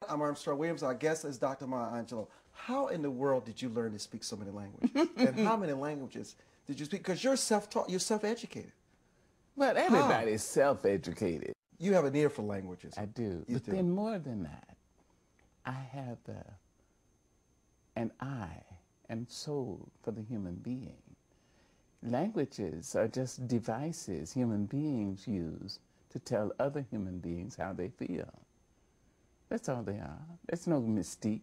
I'm Armstrong Williams. Our guest is Dr. Maya Angelou. How in the world did you learn to speak so many languages? And how many languages did you speak? Because you're self-taught, you're self-educated. Well, everybody's self-educated. You have an ear for languages. I do. You But do. then more than that, I have an eye and soul for the human being. Languages are just devices human beings use to tell other human beings how they feel. That's all they are. There's no mystique.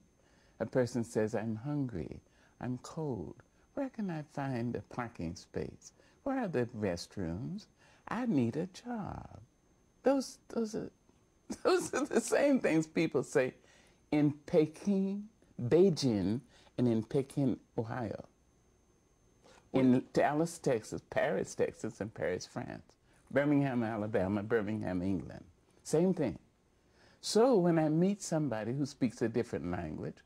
A person says, I'm hungry, I'm cold. Where can I find a parking space? Where are the restrooms? I need a job. Those are the same things people say in Peking, Beijing, and in Pekin, Ohio. In Dallas, Texas, Paris, Texas, and Paris, France. Birmingham, Alabama, Birmingham, England. Same thing. So when I meet somebody who speaks a different language,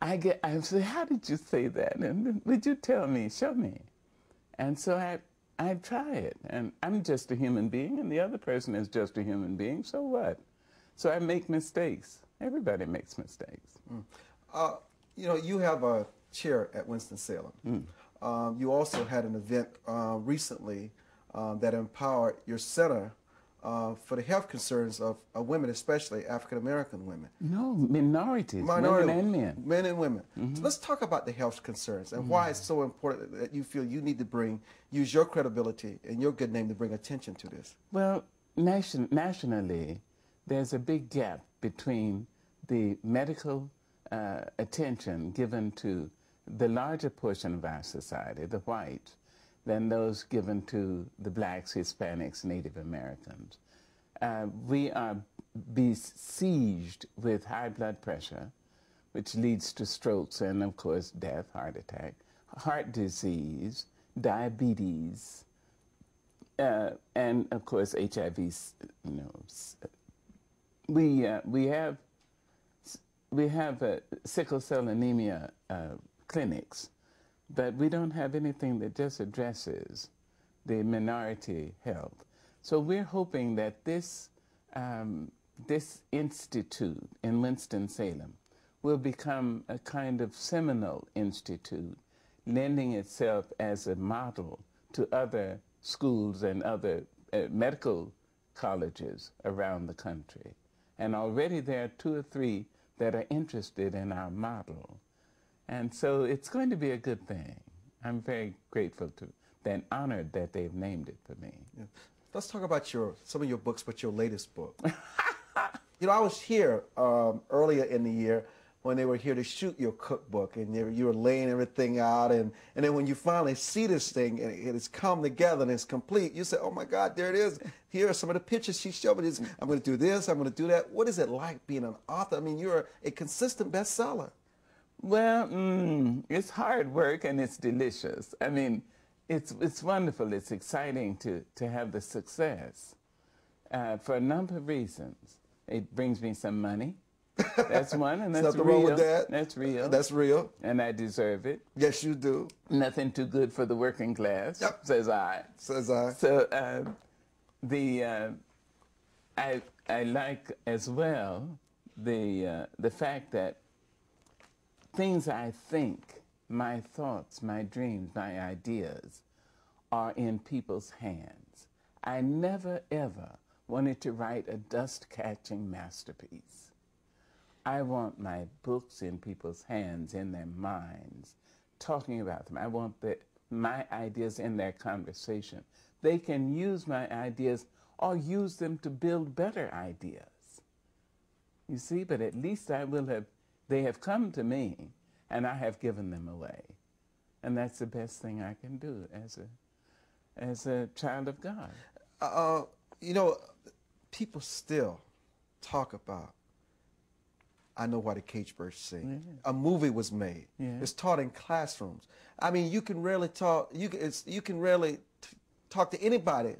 I say, how did you say that? And would you tell me, show me? And so I try it. And I'm just a human being, and the other person is just a human being, so what? So I make mistakes. Everybody makes mistakes. You know, you have a chair at Winston-Salem. You also had an event recently that empowered your center for the health concerns of women, especially African-American women. No, minorities, women and men. Men and women. So let's talk about the health concerns and why it's so important that you feel you need to use your credibility and your good name to bring attention to this. Well, nationally, there's a big gap between the medical attention given to the larger portion of our society, the whites, than those given to the blacks, Hispanics, Native Americans. We are besieged with high blood pressure, which leads to strokes and, of course, death, heart attack, heart disease, diabetes, and, of course, HIV. You know, we have sickle cell anemia clinics, but we don't have anything that just addresses the minority health. So we're hoping that this institute in Winston-Salem will become a kind of seminal institute, lending itself as a model to other schools and other medical colleges around the country. And already there are 2 or 3 that are interested in our model. And so it's going to be a good thing. I'm very grateful to and honored that they've named it for me. Yeah. Let's talk about some of your books, but your latest book. You know, I was here earlier in the year when they were here to shoot your cookbook, and you were laying everything out, and then when you finally see this thing and it has come together and it's complete, you say, oh my God, there it is. Here are some of the pictures she showed me. I'm going to do this, I'm going to do that. What is it like being an author? I mean, you're a consistent bestseller. Well, it's hard work and it's delicious. I mean, it's wonderful. It's exciting to have the success for a number of reasons. It brings me some money. That's one, and that's nothing real. Wrong with that. That's real. That's real. And I deserve it. Yes, you do. Nothing too good for the working class, yep. Says I. Says I. So I like as well the fact that things I think, my thoughts, my dreams, my ideas, are in people's hands. I never, ever wanted to write a dust-catching masterpiece. I want my books in people's hands, in their minds, talking about them. I want my ideas in their conversation. They can use my ideas or use them to build better ideas. You see, but at least they have come to me, and I have given them away. And that's the best thing I can do as a child of God. You know, people still talk about I Know Why the Cage Birds Sing. Yeah. A movie was made. Yeah. It's taught in classrooms. I mean, you can rarely talk. You can rarely talk to anybody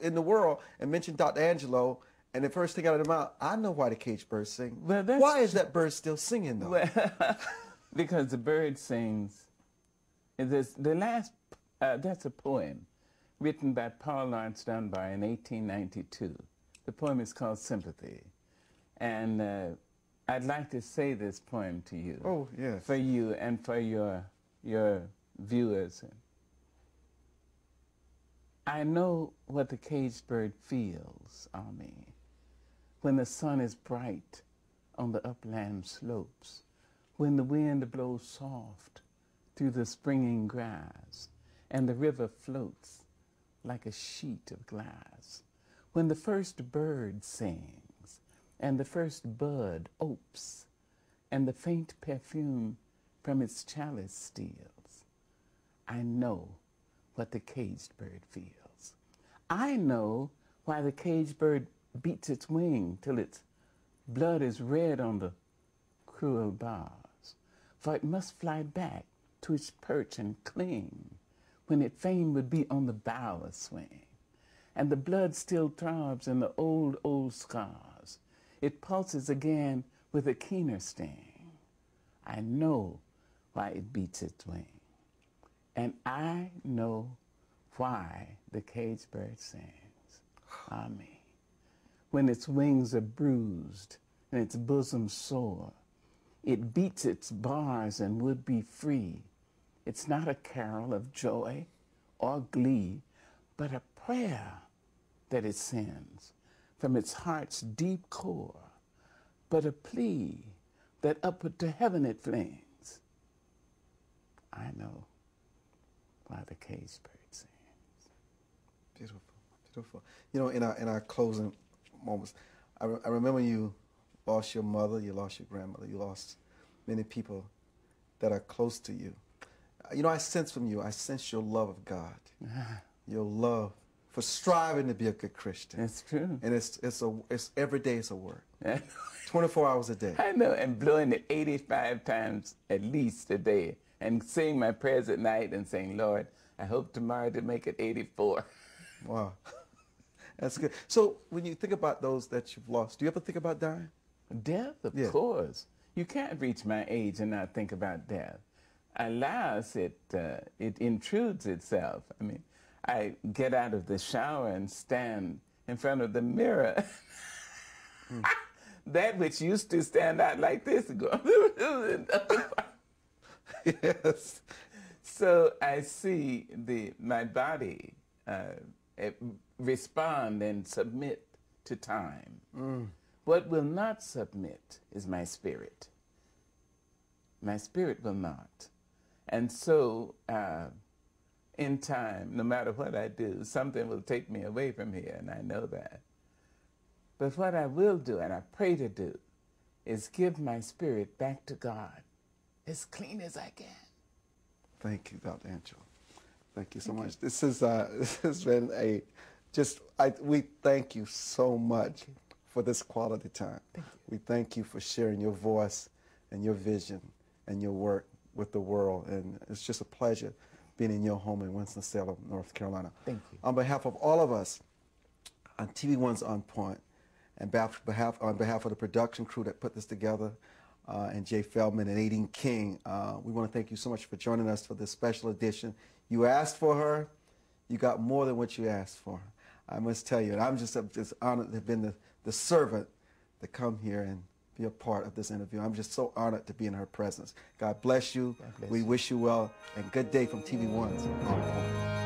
in the world and mention Dr. Angelou, and the first thing out of their mouth, I know why the cage birds sing. Well, why is that bird still singing though? Well, because the bird sings. That's a poem written by Paul Laurence Dunbar in 1892. The poem is called Sympathy, and I'd like to say this poem to you. Oh, yes. For you and for your viewers. I know what the caged bird feels, Ami, when the sun is bright on the upland slopes, when the wind blows soft through the springing grass, and the river floats like a sheet of glass, when the first bird sings, and the first bud opes, and the faint perfume from its chalice steals. I know what the caged bird feels. I know why the caged bird beats its wing till its blood is red on the cruel bars, for it must fly back to its perch and cling when it fain would be on the bough a swing. And the blood still throbs in the old, old scars. It pulses again with a keener sting. I know why it beats its wing. And I know why the caged bird sings. Amen. When its wings are bruised and its bosom sore, it beats its bars and would be free. It's not a carol of joy or glee, but a prayer that it sends from its heart's deep core, but a plea that upward to heaven it flings. I know why the caged bird sings. Beautiful, beautiful. You know, in our closing moments, I remember you lost your mother, you lost your grandmother, you lost many people that are close to you. You know, I sense your love of God, your love for striving to be a good Christian. That's true. And it's every day it's a work. 24 hours a day. I know, and blowing it 85 times at least a day, and saying my prayers at night and saying, Lord, I hope tomorrow to make it 84. Wow. That's good. So when you think about those that you've lost, do you ever think about dying? Death, of course. You can't reach my age and not think about death. Alas, it intrudes itself. I mean, I get out of the shower and stand in front of the mirror. That which used to stand out like this, Yes. So I see my body respond and submit to time. What will not submit is my spirit. My spirit will not. And so in time, no matter what I do, something will take me away from here, and I know that. But what I will do, and I pray to do, is give my spirit back to God as clean as I can. Thank you, Dr. Angelou. Thank you so much. This has been we thank you so much for this quality time. Thank you. We thank you for sharing your voice and your vision and your work with the world. And it's just a pleasure being in your home in Winston-Salem, North Carolina. Thank you. On behalf of all of us on TV One's On Point, and on behalf of the production crew that put this together, and Jay Feldman and Aideen King, we want to thank you so much for joining us for this special edition. You asked for her, you got more than what you asked for. I must tell you, and I'm just honored to have been the servant to come here and be a part of this interview. I'm just so honored to be in her presence. God bless you. God bless we you. wish you well, and good day from TV One's On Point.